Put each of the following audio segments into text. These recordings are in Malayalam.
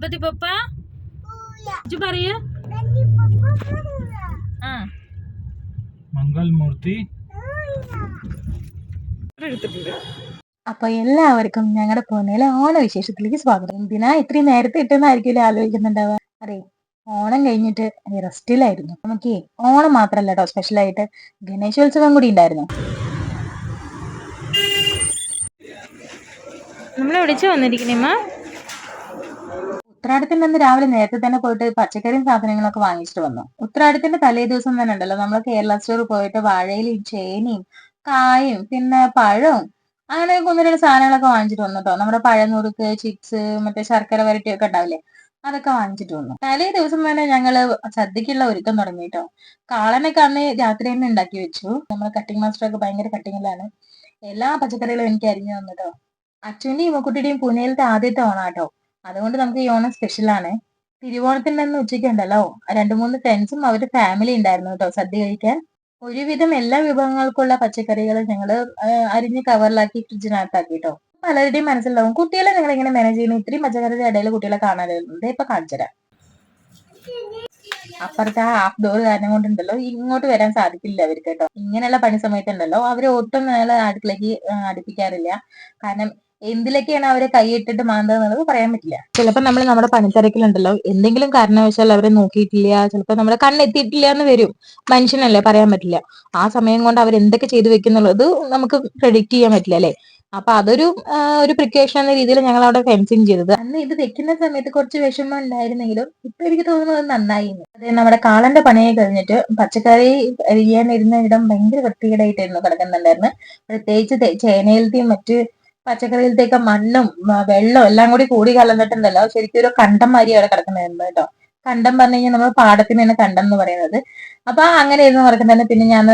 ഗണപതി പപ്പ പറയ മംഗൾമൂർത്തി. അപ്പൊ എല്ലാവർക്കും ഞങ്ങളുടെ പോന്നേലെ ഓണവിശേഷത്തിലേക്ക് സ്വാഗതം. എന്തിനാ ഇത്രയും നേരത്തെ ഇട്ടെന്നായിരിക്കും ആലോചിക്കുന്നുണ്ടാവുക. അറിയാം, ഓണം കഴിഞ്ഞിട്ട് റെസ്റ്റിലായിരുന്നു. നമുക്ക് ഓണം മാത്രല്ല കേട്ടോ, സ്പെഷ്യലായിട്ട് ഗണേശോത്സവം കൂടി ഉണ്ടായിരുന്നു. നമ്മളെ വിളിച്ചു വന്നിരിക്കണേമ്മ. ഉത്രാടത്തിന്റെ അന്ന് രാവിലെ നേരത്തെ തന്നെ പോയിട്ട് പച്ചക്കറിയും സാധനങ്ങളൊക്കെ വാങ്ങിച്ചിട്ട് വന്നു. ഉത്രാടത്തിന്റെ തലേ ദിവസം തന്നെ ഉണ്ടല്ലോ, നമ്മൾ കേരള സ്റ്റോറിൽ പോയിട്ട് വാഴയിലും ചേനയും കായും പിന്നെ പഴവും അങ്ങനെ ഒന്ന് രണ്ട് സാധനങ്ങളൊക്കെ വാങ്ങിച്ചിട്ട് വന്നു കേട്ടോ. നമ്മുടെ പഴനുറുക്ക്, ചിപ്സ്, മറ്റേ ശർക്കര വരട്ടിയൊക്കെ ഉണ്ടാവില്ലേ, അതൊക്കെ വാങ്ങിച്ചിട്ട് വന്നു. തലേ ദിവസം തന്നെ ഞങ്ങള് സദ്യക്കുള്ള ഒരുക്കം തുടങ്ങി കേട്ടോ. കാളനൊക്കെ അന്ന് രാത്രി തന്നെ ഉണ്ടാക്കി വെച്ചു. നമ്മുടെ കട്ടിംഗ് മാസ്റ്റർ ഒക്കെ ഭയങ്കര കട്ടിങ്ങിലാണ്. എല്ലാ പച്ചക്കറികളും എനിക്ക് അരിഞ്ഞു തന്നു കേട്ടോ. അച്ഛന്റെയും ഇമ്മക്കുട്ടിയുടെയും പുനയിലത്തെ ആദ്യത്തെ ഓണാട്ടോ. അതുകൊണ്ട് നമുക്ക് ഈ ഓണം സ്പെഷ്യലാണ്. തിരുവോണത്തിന്റെ അന്ന് ഉച്ചയ്ക്ക് ഉണ്ടല്ലോ 2-3 ഫ്രണ്ട്സും അവരുടെ ഫാമിലി ഉണ്ടായിരുന്നു കേട്ടോ സദ്യ കഴിക്കാൻ. ഒരുവിധം എല്ലാ വിഭവങ്ങൾക്കുള്ള പച്ചക്കറികൾ ഞങ്ങള് അരിഞ്ഞ് കവറിലാക്കി ഫ്രിഡ്ജിനകത്താക്കി കേട്ടോ. പലരുടെയും മനസ്സിലാവും, കുട്ടികളെ നിങ്ങൾ എങ്ങനെ മാനേജ് ചെയ്യുന്നു, ഇത്രയും പച്ചക്കറിയുടെ ഇടയിൽ കുട്ടികളെ കാണാറുണ്ട്. ഇപ്പൊ കാണിച്ചുതരാം. അപ്പുറത്തെ ആ ഹാഫ് ഡോർ കാരണം കൊണ്ടുണ്ടല്ലോ ഇങ്ങോട്ട് വരാൻ സാധിക്കില്ല അവർക്ക് കേട്ടോ. ഇങ്ങനെയുള്ള പണി സമയത്തുണ്ടല്ലോ അവര് ഒട്ടും നമ്മളെ അടുക്കളേക്ക് അടുപ്പിക്കാറില്ല. കാരണം എന്തിലൊക്കെയാണ് അവരെ കൈയിട്ടിട്ട് മാന്തുന്നത് പറയാൻ പറ്റില്ല. ചിലപ്പോൾ നമ്മൾ നമ്മുടെ പണിത്തിരക്കിലുണ്ടല്ലോ എന്തെങ്കിലും കാരണവശാൽ അവരെ നോക്കിയിട്ടില്ല, ചിലപ്പോൾ നമ്മുടെ കണ്ണെത്തിയിട്ടില്ല എന്ന് വരും. മനുഷ്യനല്ലേ, പറയാൻ പറ്റില്ല. ആ സമയം കൊണ്ട് അവർ എന്തൊക്കെ ചെയ്തു വെക്കുന്നുള്ളത് നമുക്ക് പ്രഡിക്റ്റ് ചെയ്യാൻ പറ്റില്ല അല്ലെ. അപ്പൊ അതൊരു പ്രിക്കോഷൻ എന്ന രീതിയിൽ ഞങ്ങൾ അവിടെ ഫെൻസിങ് ചെയ്തത്. അന്ന് ഇത് വെക്കുന്ന സമയത്ത് കുറച്ച് വിഷമം ഉണ്ടായിരുന്നെങ്കിലും ഇപ്പൊ എനിക്ക് തോന്നുന്നത് നന്നായി. അതെ, നമ്മുടെ കാളന്റെ പണിയെ കഴിഞ്ഞിട്ട് പച്ചക്കറി അരിയാനിരുന്ന ഇടം ഭയങ്കര വൃത്തികേടായിട്ടായിരുന്നു കിടക്കുന്നുണ്ടായിരുന്നു. പ്രത്യേകിച്ച് ചേനയിലത്തെയും മറ്റ് പച്ചക്കറിയിലത്തേക്ക് മണ്ണും വെള്ളം എല്ലാം കൂടി കലർന്നിട്ടുണ്ടല്ലോ ശരിക്കും ഒരു കണ്ടം മാതിരി അവിടെ കിടക്കുന്നായിരുന്നു കേട്ടോ. കണ്ടം പറഞ്ഞു കഴിഞ്ഞാൽ നമ്മൾ പാടത്തിനാണ് കണ്ടം എന്ന് പറയുന്നത്. അപ്പൊ അങ്ങനെ ഇരുന്ന് കിടക്കുന്നത്. പിന്നെ ഞാൻ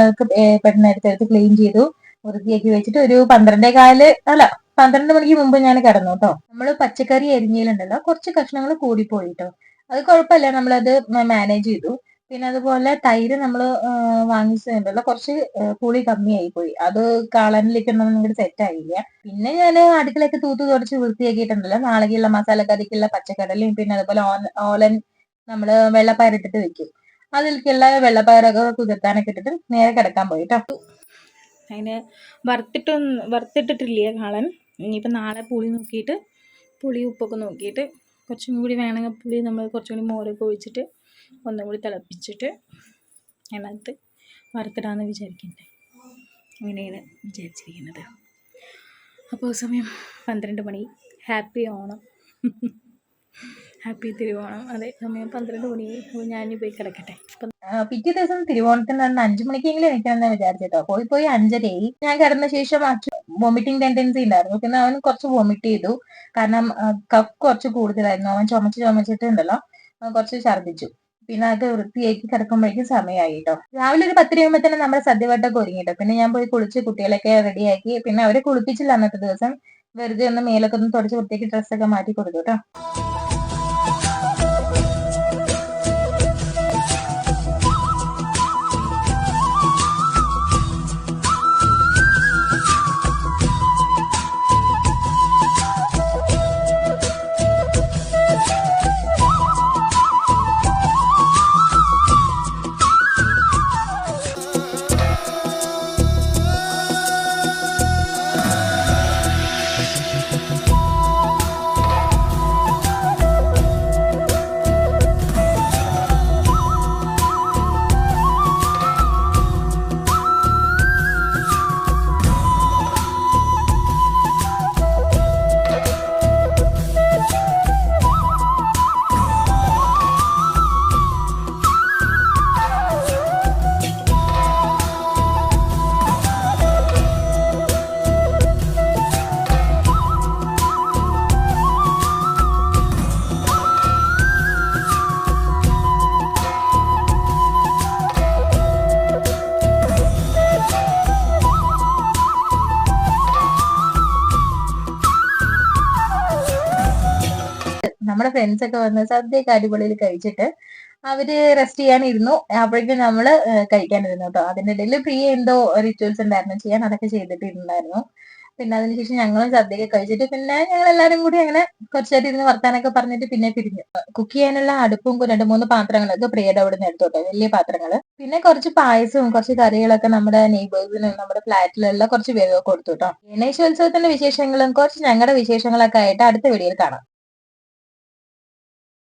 പെട്ടെന്ന് എടുത്തെടുത്ത് ക്ലീൻ ചെയ്തു, വൃത്തിയാക്കി വെച്ചിട്ട് ഒരു 12 മണിക്ക് മുമ്പ് ഞാൻ കിടന്നു കേട്ടോ. നമ്മള് പച്ചക്കറി അരിഞ്ഞിലുണ്ടല്ലോ കുറച്ച് കഷ്ണങ്ങൾ കൂടിപ്പോയി കേട്ടോ. അത് കുഴപ്പമില്ല, നമ്മളത് മാനേജ് ചെയ്തു. പിന്നെ അതുപോലെ തൈര് നമ്മൾ വാങ്ങിച്ചതുണ്ടല്ലോ കുറച്ച് പുളി കമ്മിയായി പോയി. അത് കാളനിലേക്കൊന്നും ഇങ്ങോട്ട് സെറ്റ് ആയില്ല. പിന്നെ ഞാൻ അടുക്കളയൊക്കെ തൂത്ത് തുടച്ച് വൃത്തിയാക്കിയിട്ടുണ്ടല്ലോ. നാളേക്കുള്ള മസാലക്കറിക്കുള്ള പച്ചക്കടലയും പിന്നെ അതുപോലെ ഓലൻ നമ്മള് വെള്ളപ്പയറിട്ടിട്ട് വെക്കും. അതിലേക്കുള്ള വെള്ളപ്പയറൊക്കെ കുതിർത്താനൊക്കെ ഇട്ടിട്ട് നേരെ കിടക്കാൻ പോയി കേട്ടോ. അതിന് വറുത്തിട്ടിട്ടില്ലേ കാളൻ. ഇനിയിപ്പോൾ നാളെ പുളി നോക്കിയിട്ട് പുളി ഉപ്പൊക്കെ നോക്കിയിട്ട് കുറച്ചും കൂടി വേണമെങ്കിൽ പുളി നമ്മൾ കുറച്ചും കൂടി മോരൊക്കെ ഒഴിച്ചിട്ട് ഒന്നും കൂടി തിളപ്പിച്ചിട്ട് അതിനകത്ത് വറുത്തിടാമെന്ന് വിചാരിക്കുന്നുണ്ട്. അങ്ങനെയാണ് വിചാരിച്ചിരിക്കുന്നത്. അപ്പോൾ സമയം 12 മണി. Happy Onam, happy Thiruvonam. അതെ, സമയം 12 മണി. അപ്പോൾ ഞാൻ പോയി കിടക്കട്ടെ. പിറ്റേ ദിവസം തിരുവോണത്തിന് അന്ന് 5 മണിക്കെങ്കിലും എണീക്കണമെന്ന് വിചാരിച്ചിട്ടോ. പോയി 5:30. ഞാൻ കിടന്ന ശേഷം വോമിറ്റിംഗ് ടെൻഡൻസി ഉണ്ടായിരുന്നു. പിന്നെ അവൻ കുറച്ച് വോമിറ്റ് ചെയ്തു. കാരണം കഫ് കുറച്ച് കൂടുതലായിരുന്നു. അവൻ ചുമച്ചിട്ടുണ്ടല്ലോ കുറച്ച് ഛർദ്ദിച്ചു. പിന്നെ അത് വൃത്തിയാക്കി കിടക്കുമ്പോഴേക്കും സമയമായി കേട്ടോ. രാവിലെ ഒരു 10 കഴിയുമ്പോൾ തന്നെ നമ്മുടെ സദ്യവട്ടമൊക്കെ ഒരുങ്ങിട്ടോ. പിന്നെ ഞാൻ പോയി കുളിച്ച് കുട്ടികളൊക്കെ റെഡിയാക്കി. പിന്നെ അവരെ കുളിപ്പിച്ചില്ല അന്നത്തെ ദിവസം. വെറുതെ ഒന്ന് മേലൊക്കെ ഒന്ന് തുടച്ച് വൃത്തിയാക്കി ഡ്രസ്സൊക്കെ മാറ്റി കൊടുത്തു കേട്ടോ. നമ്മുടെ ഫ്രണ്ട്സ് ഒക്കെ വന്ന് സദ്യയൊക്കെ അടിപൊളിയിൽ കഴിച്ചിട്ട് അവര് റെസ്റ്റ് ചെയ്യാനിരുന്നു. അപ്പോഴേക്കും നമ്മള് കഴിക്കാനിരുന്നു കേട്ടോ. അതിന്റെ ഇടയിൽ പ്രിയ എന്തോ റിച്വൽസ് ഉണ്ടായിരുന്നു ചെയ്യാൻ, അതൊക്കെ ചെയ്തിട്ടുണ്ടായിരുന്നു. പിന്നെ അതിനുശേഷം ഞങ്ങളും സദ്യയൊക്കെ കഴിച്ചിട്ട് പിന്നെ ഞങ്ങൾ എല്ലാരും കൂടി അങ്ങനെ കുറച്ചേരം ഇരുന്ന് വർത്താനൊക്കെ പറഞ്ഞിട്ട് പിന്നെ പിരിഞ്ഞു. കുക്ക് ചെയ്യാനുള്ള അടുപ്പും 2-3 പാത്രങ്ങളൊക്കെ പ്രിയയുടെ അവിടെ നിന്ന് എടുത്തോട്ടെ, വലിയ പാത്രങ്ങള്. പിന്നെ കുറച്ച് പായസവും കുറച്ച് കറികളൊക്കെ നമ്മുടെ നെയ്ബേഴ്സിനും നമ്മുടെ ഫ്ലാറ്റിലുള്ള കുറച്ച് പേരൊക്കെ കൊടുത്തു കേട്ടോ. ഗണേശോത്സവത്തിന്റെ വിശേഷങ്ങളും കുറച്ച് ഞങ്ങളുടെ വിശേഷങ്ങളൊക്കെ ആയിട്ട് അടുത്ത വീഡിയോയിൽ കാണാം.